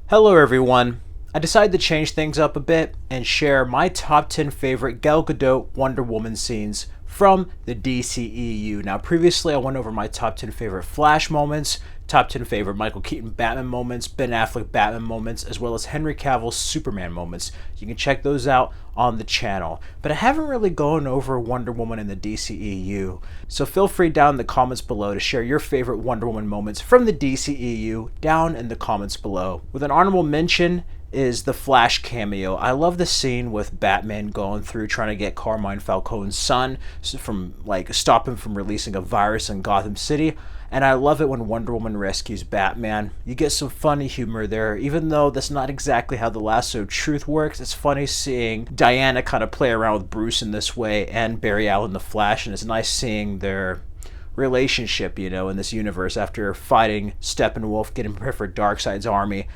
Hello everyone. I decided to change things up a bit and share my top 10 favorite Gal Gadot Wonder Woman scenes from the DCEU. Now, previously I went over my top 10 favorite Flash moments, top 10 favorite Michael Keaton Batman moments, Ben Affleck Batman moments, as well as Henry Cavill's Superman moments. You can check those out on the channel. But I haven't really gone over Wonder Woman in the DCEU, so feel free down in the comments below to share your favorite Wonder Woman moments from the DCEU down in the comments below. With an honorable mention is the Flash cameo. I love the scene with Batman going through trying to get Carmine Falcone's son from stop him from releasing a virus in Gotham City. And I love it when Wonder Woman rescues Batman. You get some funny humor there, even though that's not exactly how the lasso of truth works. It's funny seeing Diana kind of play around with Bruce in this way and Barry Allen the Flash, and it's nice seeing their relationship, in this universe after fighting Steppenwolf, getting prepared for Darkseid's army.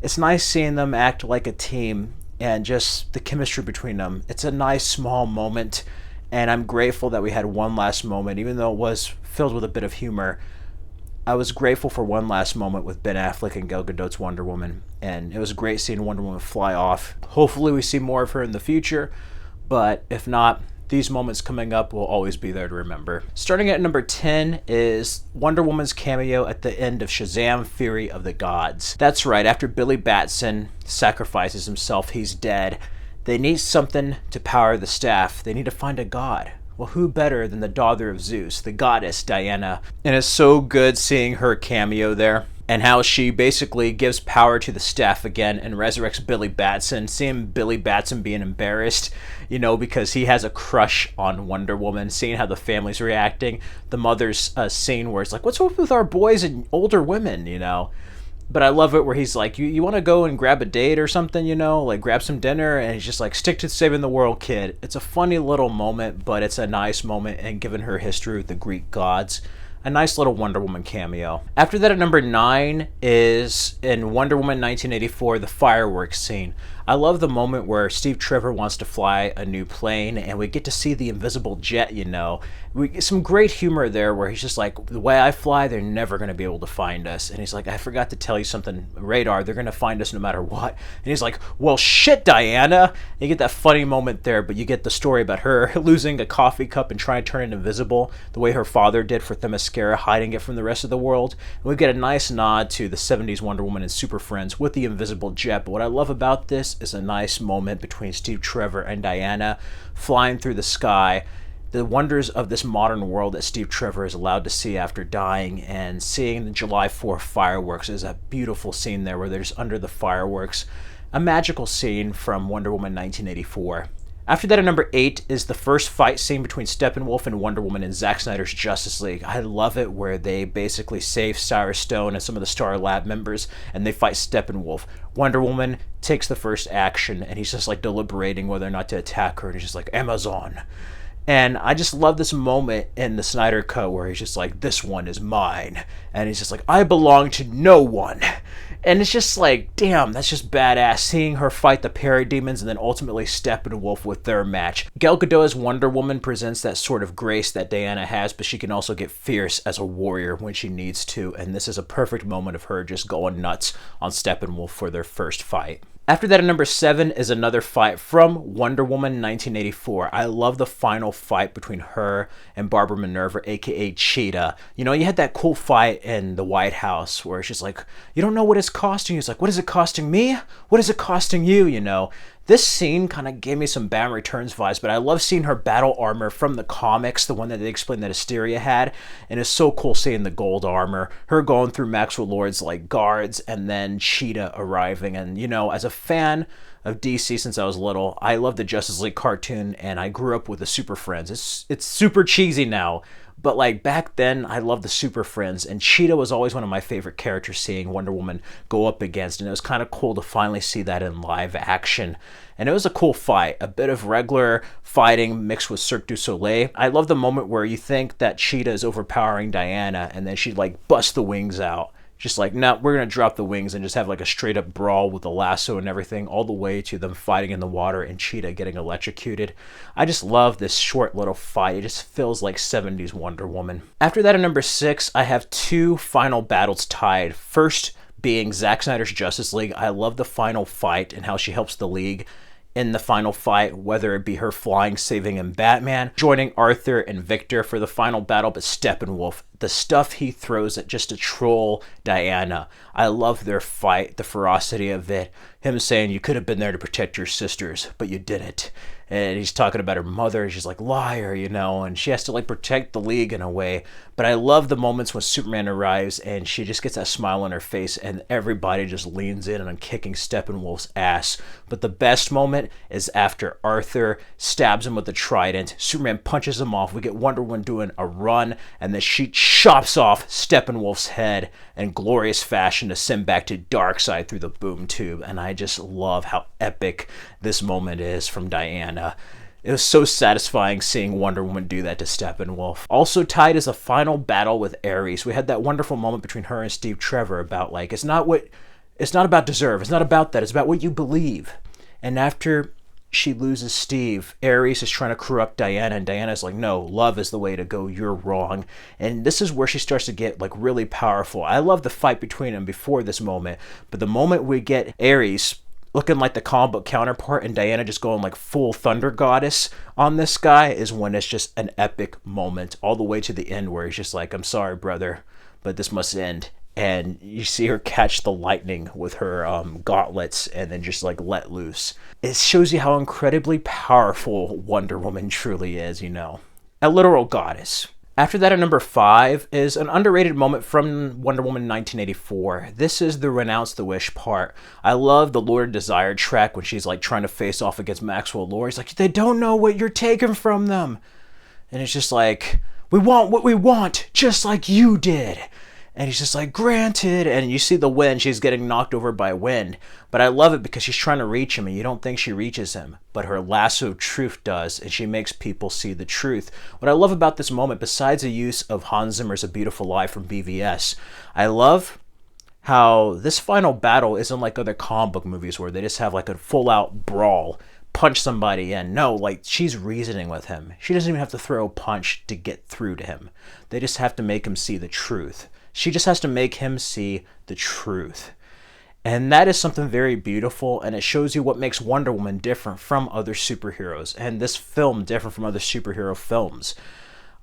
It's nice seeing them act like a team and just the chemistry between them. It's a nice small moment, and I'm grateful that we had one last moment, even though it was filled with a bit of humor. I was grateful for one last moment with Ben Affleck and Gal Gadot's Wonder Woman, and it was great seeing Wonder Woman fly off. Hopefully we see more of her in the future, but if not, these moments coming up will always be there to remember. Starting at number 10 is Wonder Woman's cameo at the end of Shazam! Fury of the Gods. That's right, after Billy Batson sacrifices himself, he's dead. They need something to power the staff. They need to find a god. Well, who better than the daughter of Zeus, the goddess Diana? And it's so good seeing her cameo there, and how she basically gives power to the staff again and resurrects Billy Batson. Seeing Billy Batson being embarrassed, because he has a crush on Wonder Woman. Seeing how the family's reacting. The mother's scene where it's like, what's up with our boys and older women, But I love it where he's like, you want to go and grab a date or something, grab some dinner, and he's just like, stick to saving the world, kid. It's a funny little moment, but it's a nice moment, and given her history with the Greek gods, a nice little Wonder Woman cameo. After that, at number 9 is in Wonder Woman 1984, the fireworks scene. I love the moment where Steve Trevor wants to fly a new plane, and we get to see the invisible jet, We get some great humor there where he's just like, the way I fly, they're never going to be able to find us. And he's like, I forgot to tell you something, radar, they're going to find us no matter what. And he's like, well, shit, Diana. And you get that funny moment there, but you get the story about her losing a coffee cup and trying to turn it invisible, the way her father did for Themyscira, hiding it from the rest of the world. And we get a nice nod to the 70s Wonder Woman and Super Friends with the invisible jet. But what I love about this is a nice moment between Steve Trevor and Diana flying through the sky, the wonders of this modern world that Steve Trevor is allowed to see after dying, and seeing the July 4th fireworks is a beautiful scene there where they're just under the fireworks. A magical scene from Wonder Woman 1984. After that, at number 8 is the first fight scene between Steppenwolf and Wonder Woman in Zack Snyder's Justice League. I love it where they basically save Cyrus Stone and some of the Star Lab members, and they fight Steppenwolf. Wonder Woman takes the first action, and he's just like deliberating whether or not to attack her, and he's just like, Amazon. And I just love this moment in the Snyder Cut where he's just like, this one is mine. And he's just like, I belong to no one. And it's just like, damn, that's just badass. Seeing her fight the parademons and then ultimately Steppenwolf with their match. Gal Gadot as Wonder Woman presents that sort of grace that Diana has, but she can also get fierce as a warrior when she needs to. And this is a perfect moment of her just going nuts on Steppenwolf for their first fight. After that, at number 7 is another fight from Wonder Woman 1984. I love the final fight between her and Barbara Minerva, aka Cheetah. You had that cool fight in the White House where she's like, you don't know what it's costing you. It's like, what is it costing me? What is it costing you, This scene kind of gave me some Batman Returns vibes, but I love seeing her battle armor from the comics, the one that they explained that Hysteria had, and it's so cool seeing the gold armor, her going through Maxwell Lord's guards, and then Cheetah arriving. And as a fan of DC since I was little, I love the Justice League cartoon, and I grew up with the Super Friends. It's super cheesy now, but back then I loved the Super Friends, and Cheetah was always one of my favorite characters seeing Wonder Woman go up against, and it was kind of cool to finally see that in live action. And it was a cool fight, a bit of regular fighting mixed with Cirque du Soleil. I love the moment where you think that Cheetah is overpowering Diana, and then she busts the wings out. Just like, no, we're going to drop the wings and just have a straight up brawl with the lasso and everything, all the way to them fighting in the water and Cheetah getting electrocuted. I just love this short little fight. It just feels like 70s Wonder Woman. After that, at number 6, I have 2 final battles tied. First being Zack Snyder's Justice League. I love the final fight and how she helps the League in the final fight, whether it be her flying, saving him Batman, joining Arthur and Victor for the final battle, but Steppenwolf, the stuff he throws at just to troll Diana. I love their fight, the ferocity of it. Him saying, you could have been there to protect your sisters, but you didn't. And he's talking about her mother. She's like, liar, you know, and she has to like protect the League in a way. But I love the moments when Superman arrives and she just gets that smile on her face and everybody just leans in and I'm kicking Steppenwolf's ass. But the best moment is after Arthur stabs him with the trident. Superman punches him off. We get Wonder Woman doing a run and then she chops off Steppenwolf's head in glorious fashion to send back to Darkseid through the boom tube. And I just love how epic this moment is from Diana. It was so satisfying seeing Wonder Woman do that to Steppenwolf. Also tied is the final battle with Ares. We had that wonderful moment between her and Steve Trevor about like, it's not about deserve. It's not about that. It's about what you believe. And after she loses Steve, Ares is trying to corrupt Diana, and Diana's like, no, love is the way to go, you're wrong. And this is where she starts to get like really powerful. I love the fight between them before this moment, but the moment we get Ares looking like the comic book counterpart and Diana just going like full thunder goddess on this guy is when it's just an epic moment all the way to the end where he's just like, I'm sorry, brother, but this must end. And you see her catch the lightning with her gauntlets and then just like let loose. It shows you how incredibly powerful Wonder Woman truly is, you know. A literal goddess. After that, at number 5 is an underrated moment from Wonder Woman 1984. This is the Renounce the Wish part. I love the Lord Desire track when she's like trying to face off against Maxwell Lord. He's like, they don't know what you're taking from them. And it's just like, we want what we want, just like you did. And he's just like, granted. And you see the wind, she's getting knocked over by wind. But I love it because she's trying to reach him and you don't think she reaches him. But her lasso of truth does, and she makes people see the truth. What I love about this moment, besides the use of Hans Zimmer's A Beautiful Lie from BVS, I love how this final battle isn't like other comic book movies where they just have like a full out brawl, punch somebody in. No, like she's reasoning with him. She doesn't even have to throw a punch to get through to him. They just have to make him see the truth. She just has to make him see the truth. And that is something very beautiful, and it shows you what makes Wonder Woman different from other superheroes, and this film different from other superhero films.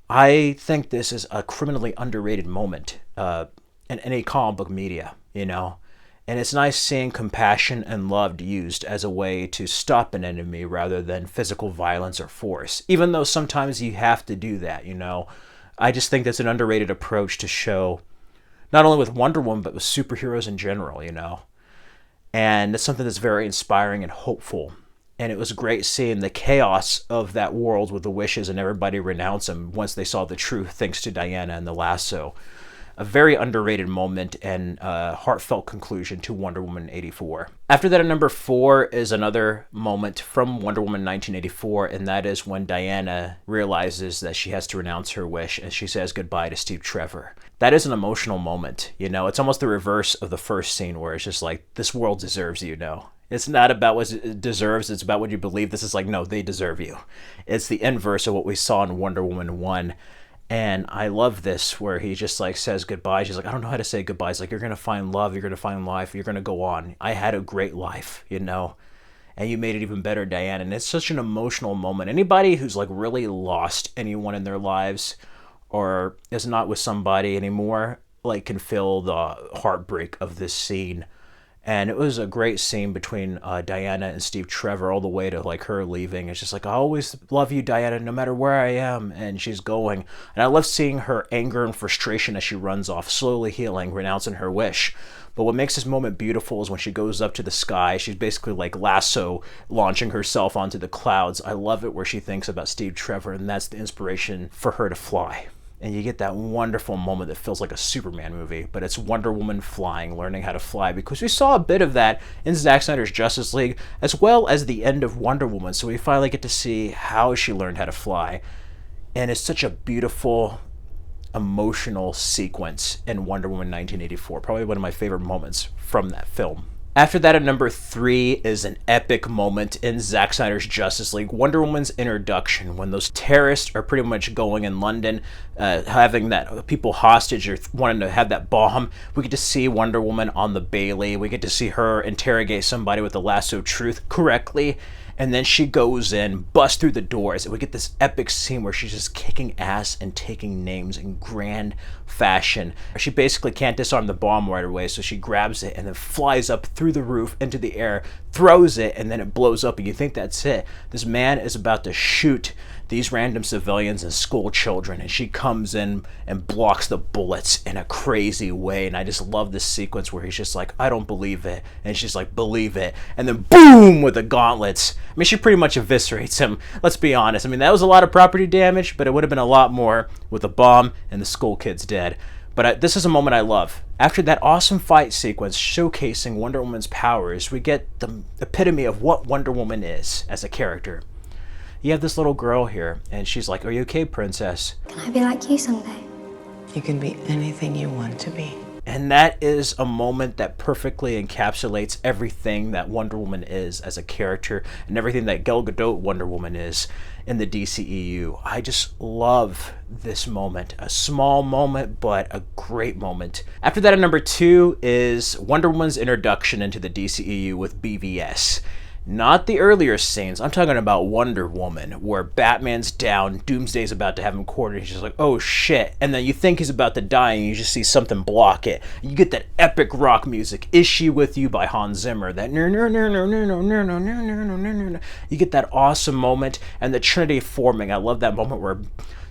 I think this is a criminally underrated moment in any comic book media, you know? And it's nice seeing compassion and love used as a way to stop an enemy rather than physical violence or force, even though sometimes you have to do that, you know? I just think that's an underrated approach to show not only with Wonder Woman, but with superheroes in general, you know? And it's something that's very inspiring and hopeful. And it was great seeing the chaos of that world with the wishes and everybody renounce him once they saw the truth, thanks to Diana and the lasso. A very underrated moment and heartfelt conclusion to Wonder Woman 84. After that, at number 4 is another moment from Wonder Woman 1984, and that is when Diana realizes that she has to renounce her wish and she says goodbye to Steve Trevor. That is an emotional moment, you know. It's almost the reverse of the first scene where it's just like, this world deserves you, know. It's not about what it deserves, it's about what you believe. This is like, no, they deserve you. It's the inverse of what we saw in Wonder Woman 1. And I love this where he just like says goodbye. She's like, I don't know how to say goodbye. He's like, you're going to find love. You're going to find life. You're going to go on. I had a great life, you know, and you made it even better, Diane. And it's such an emotional moment. Anybody who's like really lost anyone in their lives or is not with somebody anymore, like can feel the heartbreak of this scene. And it was a great scene between Diana and Steve Trevor all the way to like her leaving. It's just like, I always love you, Diana, no matter where I am. And she's going. And I love seeing her anger and frustration as she runs off, slowly healing, renouncing her wish. But what makes this moment beautiful is when she goes up to the sky, she's basically like lasso launching herself onto the clouds. I love it where she thinks about Steve Trevor, and that's the inspiration for her to fly. And you get that wonderful moment that feels like a Superman movie, but it's Wonder Woman flying, learning how to fly, because we saw a bit of that in Zack Snyder's Justice League, as well as the end of Wonder Woman, so we finally get to see how she learned how to fly. And it's such a beautiful, emotional sequence in Wonder Woman 1984, probably one of my favorite moments from that film. After that, at number 3 is an epic moment in Zack Snyder's Justice League, Wonder Woman's introduction, when those terrorists are pretty much going in London, having that people hostage or wanting to have that bomb. We get to see Wonder Woman on the Bailey. We get to see her interrogate somebody with the lasso of truth correctly. And then she goes in, busts through the doors, and we get this epic scene where she's just kicking ass and taking names in grand fashion. She basically can't disarm the bomb right away, so she grabs it and then flies up through the roof into the air, throws it, and then it blows up, and you think that's it. This man is about to shoot these random civilians and school children, and she comes in and blocks the bullets in a crazy way. And I just love this sequence where he's just like, I don't believe it, and she's like, believe it, and then boom with the gauntlets. I mean, she pretty much eviscerates him. Let's be honest. I mean, that was a lot of property damage, but it would have been a lot more with the bomb and the school kids dead. But this is a moment I love. After that awesome fight sequence showcasing Wonder Woman's powers, we get the epitome of what Wonder Woman is as a character. You have this little girl here, and she's like, are you okay, princess? Can I be like you someday? You can be anything you want to be. And that is a moment that perfectly encapsulates everything that Wonder Woman is as a character and everything that Gal Gadot Wonder Woman is in the DCEU. I just love this moment. A small moment, but a great moment. After that, at number 2 is Wonder Woman's introduction into the DCEU with BVS. Not the earlier scenes. I'm talking about Wonder Woman, where Batman's down, Doomsday's about to have him cornered. He's just like, oh shit. And then you think he's about to die, and you just see something block it. You get that epic rock music, Is She With You by Hans Zimmer. That you get that awesome moment, and the Trinity forming. I love that moment where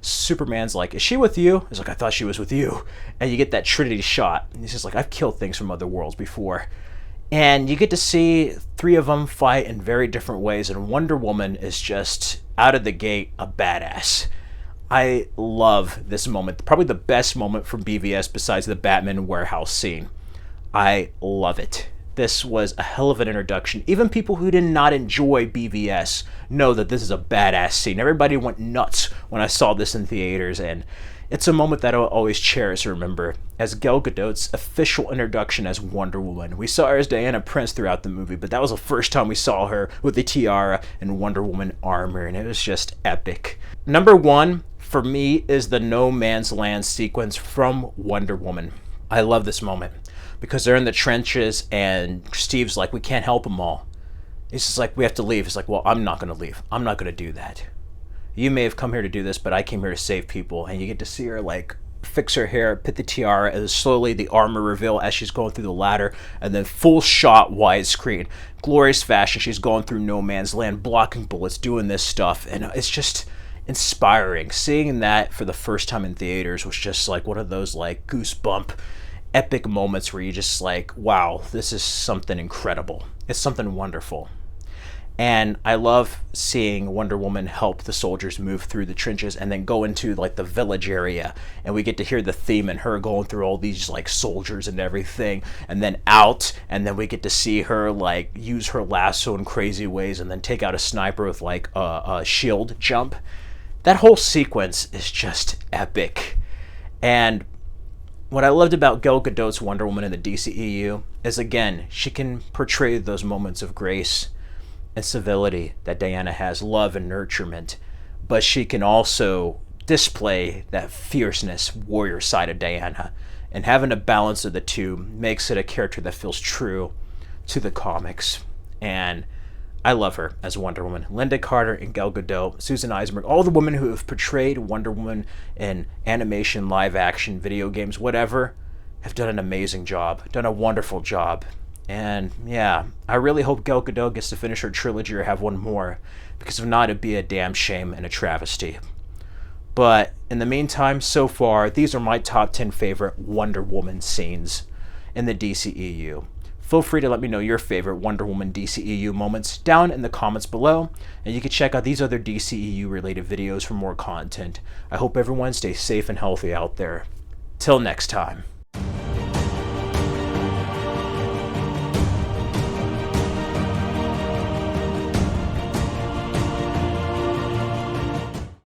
Superman's like, is she with you? He's like, I thought she was with you. And you get that Trinity shot. And he's just like, I've killed things from other worlds before. And you get to see 3 of them fight in very different ways, and Wonder Woman is just, out of the gate, a badass. I love this moment. Probably the best moment from BVS besides the Batman warehouse scene. I love it. This was a hell of an introduction. Even people who did not enjoy BVS know that this is a badass scene. Everybody went nuts when I saw this in theaters, and it's a moment that I'll always cherish and remember as Gal Gadot's official introduction as Wonder Woman. We saw her as Diana Prince throughout the movie, but that was the first time we saw her with the tiara and Wonder Woman armor, and it was just epic. Number 1 for me is the No Man's Land sequence from Wonder Woman. I love this moment because they're in the trenches and Steve's like, we can't help them all. He's just like, we have to leave. He's like, well, I'm not going to leave. I'm not going to do that. You may have come here to do this, but I came here to save people. And you get to see her like fix her hair, put the tiara, and slowly the armor reveal as she's going through the ladder, and then full shot widescreen. Glorious fashion. She's going through no man's land, blocking bullets, doing this stuff. And it's just inspiring. Seeing that for the first time in theaters was just like one of those like goosebump epic moments where you just like, wow, this is something incredible. It's something wonderful. And I love seeing Wonder Woman help the soldiers move through the trenches and then go into like the village area, and we get to hear the theme and her going through all these like soldiers and everything, and then out, and then we get to see her like use her lasso in crazy ways and then take out a sniper with like a shield jump. That whole sequence is just epic. And what I loved about Gal Gadot's Wonder Woman in the DCEU is, again, she can portray those moments of grace and civility that Diana has, love and nurturement, but she can also display that fierceness, warrior side of Diana, and having a balance of the two makes it a character that feels true to the comics. And I love her as Wonder Woman. Linda Carter and Gal Gadot, Susan Eisenberg, all the women who have portrayed Wonder Woman in animation, live action, video games, whatever, have done an amazing job, done a wonderful job. And yeah, I really hope Gal Gadot gets to finish her trilogy or have one more, because if not, it'd be a damn shame and a travesty. But in the meantime, so far, these are my top 10 favorite Wonder Woman scenes in the DCEU. Feel free to let me know your favorite Wonder Woman DCEU moments down in the comments below, and you can check out these other DCEU related videos for more content. I hope everyone stays safe and healthy out there. Till next time.